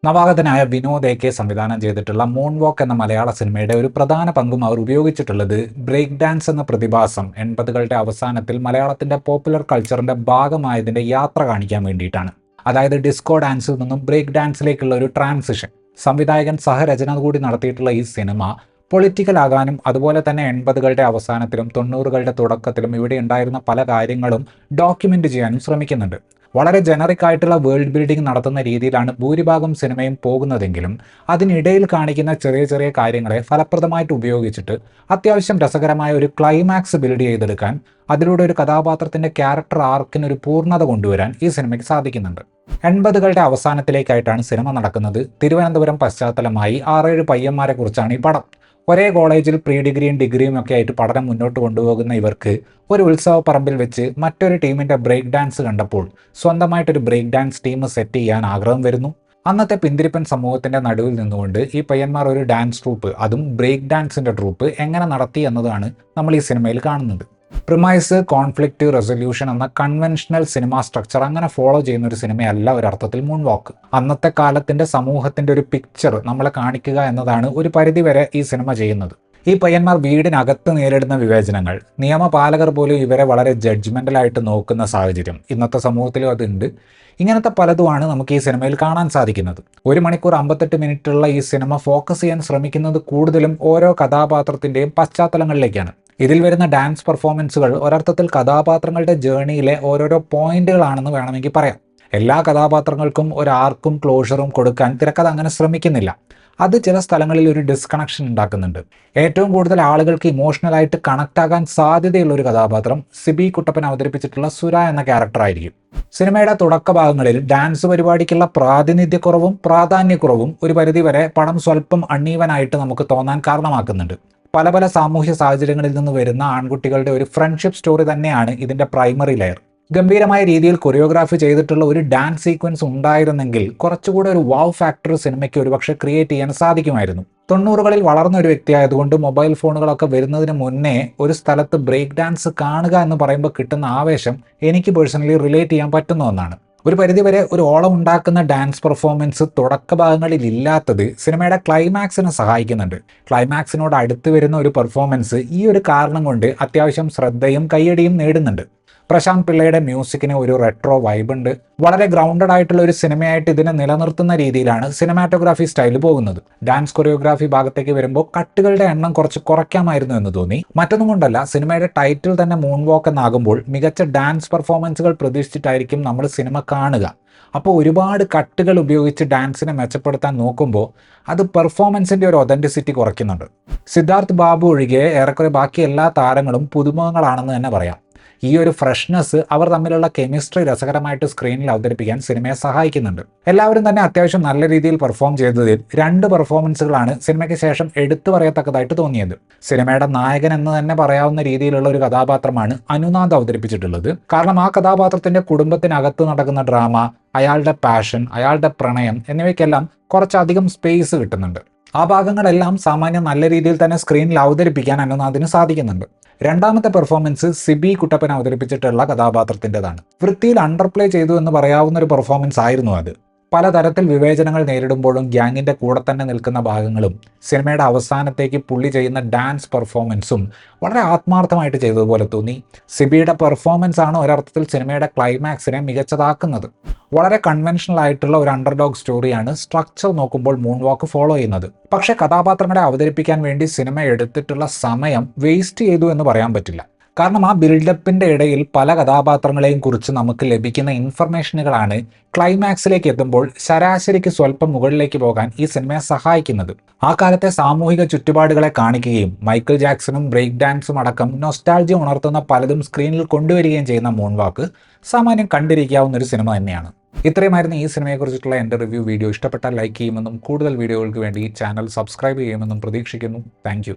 നവാഗതനായ Vinod A K സംവിധാനം ചെയ്തിട്ടുള്ള മൂൺ വാക്ക് എന്ന മലയാള സിനിമയുടെ ഒരു പ്രധാന പങ്കും അവർ ഉപയോഗിച്ചിട്ടുള്ളത് ബ്രേക്ക് ഡാൻസ് എന്ന പ്രതിഭാസം 80കളുടെ അവസാനത്തിൽ മലയാളത്തിന്റെ പോപ്പുലർ കൾച്ചറിന്റെ ഭാഗമായതിന്റെ യാത്ര കാണിക്കാൻ വേണ്ടിയിട്ടാണ്. അതായത് ഡിസ്കോ ഡാൻസിൽ നിന്നും ബ്രേക്ക് ഡാൻസിലേക്കുള്ള ഒരു ട്രാൻസിഷൻ. സംവിധായകൻ സഹരചന കൂടി നടത്തിയിട്ടുള്ള ഈ സിനിമ പൊളിറ്റിക്കൽ ആകാനും അതുപോലെ തന്നെ 80കളുടെ അവസാനത്തിലും 90കളുടെ തുടക്കത്തിലും ഇവിടെ ഉണ്ടായിരുന്ന പല കാര്യങ്ങളും ഡോക്യുമെന്റ് ചെയ്യാനും ശ്രമിക്കുന്നുണ്ട്. വളരെ ജനറിക് ആയിട്ടുള്ള വേൾഡ് ബിൽഡിംഗ് നടത്തുന്ന രീതിയിലാണ് ഭൂരിഭാഗം സിനിമയും പോകുന്നതെങ്കിലും അതിനിടയിൽ കാണിക്കുന്ന ചെറിയ ചെറിയ കാര്യങ്ങളെ ഫലപ്രദമായിട്ട് ഉപയോഗിച്ചിട്ട് അത്യാവശ്യം രസകരമായ ഒരു ക്ലൈമാക്സ് ബിൽഡ് ചെയ്തെടുക്കാൻ, അതിലൂടെ ഒരു കഥാപാത്രത്തിന്റെ ക്യാരക്ടർ ആർക്കിന് ഒരു പൂർണ്ണത കൊണ്ടുവരാൻ ഈ സിനിമയ്ക്ക് സാധിക്കുന്നുണ്ട്. 80കളുടെ അവസാനത്തിലേക്കായിട്ടാണ് സിനിമ നടക്കുന്നത്. തിരുവനന്തപുരം പശ്ചാത്തലമായി 6-7 പയ്യന്മാരെ കുറിച്ചാണ് ഈ പടം. ഒരേ കോളേജിൽ പ്രീ ഡിഗ്രിയും ഡിഗ്രിയും ഒക്കെ ആയിട്ട് പഠനം മുന്നോട്ട് കൊണ്ടുപോകുന്ന ഇവർക്ക് ഒരു ഉത്സവ പറമ്പിൽ വെച്ച് മറ്റൊരു ടീമിന്റെ ബ്രേക്ക് ഡാൻസ് കണ്ടപ്പോൾ സ്വന്തമായിട്ടൊരു ബ്രേക്ക് ഡാൻസ് ടീം സെറ്റ് ചെയ്യാൻ ആഗ്രഹം വരുന്നു. അന്നത്തെ പിന്തിരിപ്പൻ സമൂഹത്തിന്റെ നടുവിൽ നിന്നുകൊണ്ട് ഈ പയ്യന്മാർ ഒരു ഡാൻസ് ട്രൂപ്പ്, അതും ബ്രേക്ക് ഡാൻസിന്റെ ട്രൂപ്പ് എങ്ങനെ നടത്തി എന്നതാണ് നമ്മൾ ഈ സിനിമയിൽ കാണുന്നത്. പ്രിമൈസ്, കോൺഫ്ലിക്റ്റ്, റെസൊല്യൂഷൻ എന്ന കൺവെൻഷണൽ സിനിമ സ്ട്രക്ചർ അങ്ങനെ ഫോളോ ചെയ്യുന്ന ഒരു സിനിമയല്ല ഒരർത്ഥത്തിൽ മൂൺ വാക്ക്. അന്നത്തെ കാലത്തിന്റെ സമൂഹത്തിന്റെ ഒരു പിക്ചർ നമ്മളെ കാണിക്കുക എന്നതാണ് ഒരു പരിധിവരെ ഈ സിനിമ ചെയ്യുന്നത്. ഈ പയ്യന്മാർ വീടിനകത്ത് നേരിടുന്ന വിവേചനങ്ങൾ, നിയമപാലകർ പോലും ഇവരെ വളരെ ജഡ്ജ്മെന്റലായിട്ട് നോക്കുന്ന സാഹചര്യം ഇന്നത്തെ സമൂഹത്തിലും അതുണ്ട്. ഇങ്ങനത്തെ പലതുമാണ് നമുക്ക് ഈ സിനിമയിൽ കാണാൻ സാധിക്കുന്നത്. 1 മണിക്കൂർ 58 മിനിറ്റുള്ള ഈ സിനിമ ഫോക്കസ് ചെയ്യാൻ ശ്രമിക്കുന്നത് കൂടുതലും ഓരോ കഥാപാത്രത്തിന്റെയും പശ്ചാത്തലങ്ങളിലേക്കാണ്. ഇതിൽ വരുന്ന ഡാൻസ് പെർഫോമൻസുകൾ ഒരർത്ഥത്തിൽ കഥാപാത്രങ്ങളുടെ ജേർണിയിലെ ഓരോരോ പോയിന്റുകളാണെന്ന് വേണമെങ്കിൽ പറയാം. എല്ലാ കഥാപാത്രങ്ങൾക്കും ഒരു ആർക്കും ക്ലോഷറും കൊടുക്കാൻ തിരക്കഥ അങ്ങനെ ശ്രമിക്കുന്നില്ല. അത് ചില സ്ഥലങ്ങളിൽ ഒരു ഡിസ്കണക്ഷൻ ഉണ്ടാക്കുന്നുണ്ട്. ഏറ്റവും കൂടുതൽ ആളുകൾക്ക് ഇമോഷണലായിട്ട് കണക്ട് ആകാൻ സാധ്യതയുള്ള ഒരു കഥാപാത്രം സിബി കുട്ടപ്പൻ അവതരിപ്പിച്ചിട്ടുള്ള സുര എന്ന ക്യാരക്ടർ ആയിരിക്കും. സിനിമയുടെ തുടക്ക ഭാഗങ്ങളിൽ ഡാൻസ് പരിപാടിക്കുള്ള പ്രാതിനിധ്യക്കുറവും പ്രാധാന്യക്കുറവും ഒരു പരിധിവരെ പടം സ്വല്പം അണ്ണീവനായിട്ട് നമുക്ക് തോന്നാൻ കാരണമാക്കുന്നുണ്ട്. പല പല സാമൂഹ്യ സാഹചര്യങ്ങളിൽ നിന്ന് വരുന്ന ആൺകുട്ടികളുടെ ഒരു ഫ്രണ്ട്ഷിപ്പ് സ്റ്റോറി തന്നെയാണ് ഇതിന്റെ പ്രൈമറി ലെയർ. ഗംഭീരമായ രീതിയിൽ കൊറിയോഗ്രാഫി ചെയ്തിട്ടുള്ള ഒരു ഡാൻസ് സീക്വൻസ് ഉണ്ടായിരുന്നെങ്കിൽ കുറച്ചുകൂടെ ഒരു വാവ് ഫാക്ടർ സിനിമയ്ക്ക് ഒരുപക്ഷെ ക്രിയേറ്റ് ചെയ്യാൻ സാധിക്കുമായിരുന്നു. 90കളിൽ വളർന്ന ഒരു വ്യക്തിയായതുകൊണ്ട് മൊബൈൽ ഫോണുകളൊക്കെ വരുന്നതിന് മുന്നേ ഒരു സ്ഥലത്ത് ബ്രേക്ക് ഡാൻസ് കാണുക എന്ന് പറയുമ്പോൾ കിട്ടുന്ന ആവേശം എനിക്ക് പേഴ്സണലി റിലേറ്റ് ചെയ്യാൻ പറ്റുന്ന ഒന്നാണ്. ഒരു പരിധിവരെ ഒരു ഓളം ഉണ്ടാക്കുന്ന ഡാൻസ് പെർഫോമൻസ് തുടക്ക ഭാഗങ്ങളിൽ ഇല്ലാത്തത് സിനിമയുടെ ക്ലൈമാക്സിനെ സഹായിക്കുന്നുണ്ട്. ക്ലൈമാക്സിനോട് അടുത്ത് വരുന്ന ഒരു പെർഫോമൻസ് ഈ ഒരു കാരണം കൊണ്ട് അത്യാവശ്യം ശ്രദ്ധയും കയ്യടിയും നേടുന്നുണ്ട്. പ്രശാന്ത് പിള്ളയുടെ മ്യൂസിക്കിന് ഒരു റെട്രോ വൈബ് ഉണ്ട്. വളരെ ഗ്രൗണ്ടഡ് ആയിട്ടുള്ള ഒരു സിനിമയായിട്ട് ഇതിനെ നിലനിർത്തുന്ന രീതിയിലാണ് സിനിമാറ്റോഗ്രാഫി സ്റ്റൈൽ പോകുന്നത്. ഡാൻസ് കൊറിയോഗ്രാഫി ഭാഗത്തേക്ക് വരുമ്പോൾ കട്ടുകളുടെ എണ്ണം കുറച്ച് കുറയ്ക്കാമായിരുന്നു എന്ന് തോന്നി. മറ്റൊന്നും കൊണ്ടല്ല, സിനിമയുടെ ടൈറ്റിൽ തന്നെ മൂൺ വാക്ക് എന്നാകുമ്പോൾ മികച്ച ഡാൻസ് പെർഫോമൻസുകൾ പ്രതീക്ഷിച്ചിട്ടായിരിക്കും നമ്മൾ സിനിമ കാണുക. അപ്പോൾ ഒരുപാട് കട്ടുകൾ ഉപയോഗിച്ച് ഡാൻസിനെ മെച്ചപ്പെടുത്താൻ നോക്കുമ്പോൾ അത് പെർഫോമൻസിന്റെ ഒരു ഒതന്റിസിറ്റി കുറയ്ക്കുന്നുണ്ട്. സിദ്ധാർത്ഥ് ബാബു ഒഴികെ ഏറെക്കുറെ ബാക്കി എല്ലാ താരങ്ങളും പുതുമുഖങ്ങളാണെന്ന് തന്നെ പറയാം. ഈ ഒരു ഫ്രഷ്നെസ് അവർ തമ്മിലുള്ള കെമിസ്ട്രി രസകരമായിട്ട് സ്ക്രീനിൽ അവതരിപ്പിക്കാൻ സിനിമയെ സഹായിക്കുന്നുണ്ട്. എല്ലാവരും തന്നെ അത്യാവശ്യം നല്ല രീതിയിൽ പെർഫോം ചെയ്തതിൽ 2 പെർഫോമൻസുകളാണ് സിനിമയ്ക്ക് ശേഷം എടുത്തു പറയത്തക്കതായിട്ട് തോന്നിയത്. സിനിമയുടെ നായകൻ എന്ന് തന്നെ പറയാവുന്ന രീതിയിലുള്ള ഒരു കഥാപാത്രമാണ് അനുനാഥ് അവതരിപ്പിച്ചിട്ടുള്ളത്. കാരണം ആ കഥാപാത്രത്തിന്റെ കുടുംബത്തിനകത്ത് നടക്കുന്ന ഡ്രാമ, അയാളുടെ പാഷൻ, അയാളുടെ പ്രണയം എന്നിവയ്ക്കെല്ലാം കുറച്ചധികം സ്പേസ് കിട്ടുന്നുണ്ട്. ആ ഭാഗങ്ങളെല്ലാം സാമാന്യം നല്ല രീതിയിൽ തന്നെ സ്ക്രീനിൽ അവതരിപ്പിക്കാൻ അനുനാഥിന് സാധിക്കുന്നുണ്ട്. രണ്ടാമത്തെ പെർഫോമൻസ് സിബി കുട്ടപ്പൻ അവതരിപ്പിച്ചിട്ടുള്ള കഥാപാത്രത്തിൻ്റെതാണ്. വൃത്തിയിൽ അണ്ടർപ്ലേ ചെയ്തു എന്ന് പറയാവുന്ന ഒരു പെർഫോമൻസ് ആയിരുന്നു അത്. പലതരത്തിൽ വിവേചനങ്ങൾ നേരിടുമ്പോഴും ഗ്യാങ്ങിന്റെ കൂടെ തന്നെ നിൽക്കുന്ന ഭാഗങ്ങളും സിനിമയുടെ അവസാനത്തേക്ക് പുള്ളി ചെയ്യുന്ന ഡാൻസ് പെർഫോമൻസും വളരെ ആത്മാർത്ഥമായിട്ട് ചെയ്തതുപോലെ തോന്നി. സിബിയുടെ പെർഫോമൻസ് ആണ് ഒരർത്ഥത്തിൽ സിനിമയുടെ ക്ലൈമാക്സിനെ മികച്ചതാക്കുന്നത്. വളരെ കൺവെൻഷണൽ ആയിട്ടുള്ള ഒരു അണ്ടർഡോഗ് സ്റ്റോറിയാണ് സ്ട്രക്ചർ നോക്കുമ്പോൾ മൂൺ വാക്ക് ഫോളോ ചെയ്യുന്നത്. പക്ഷേ കഥാപാത്രങ്ങളെ അവതരിപ്പിക്കാൻ വേണ്ടി സിനിമ എടുത്തിട്ടുള്ള സമയം വേസ്റ്റ് ചെയ്തു എന്ന് പറയാൻ പറ്റില്ല. കാരണം ആ ബിൽഡപ്പിന്റെ ഇടയിൽ പല കഥാപാത്രങ്ങളെയും കുറിച്ച് നമുക്ക് ലഭിക്കുന്ന ഇൻഫർമേഷനുകളാണ് ക്ലൈമാക്സിലേക്ക് എത്തുമ്പോൾ ശരാശരിക്ക് സ്വല്പം മുകളിലേക്ക് പോകാൻ ഈ സിനിമയെ സഹായിക്കുന്നത്. ആ കാലത്തെ സാമൂഹിക ചുറ്റുപാടുകളെ കാണിക്കുകയും മൈക്കിൾ ജാക്സണും ബ്രേക്ക് ഡാൻസും അടക്കം നൊസ്റ്റാൾജിയ ഉണർത്തുന്ന പലതും സ്ക്രീനിൽ കൊണ്ടുവരികയും ചെയ്യുന്ന മൂൺ വാക്ക് സാമാന്യം കണ്ടിരിക്കാവുന്ന ഒരു സിനിമ തന്നെയാണ്. ഇത്രയുമായിരുന്നു ഈ സിനിമയെക്കുറിച്ചിട്ടുള്ള എൻ്റെ റിവ്യൂ വീഡിയോ. ഇഷ്ടപ്പെട്ടാൽ ലൈക്ക് ചെയ്യുമെന്നും കൂടുതൽ വീഡിയോകൾക്ക് വേണ്ടി ഈ ചാനൽ സബ്സ്ക്രൈബ് ചെയ്യുമെന്നും പ്രതീക്ഷിക്കുന്നു. താങ്ക്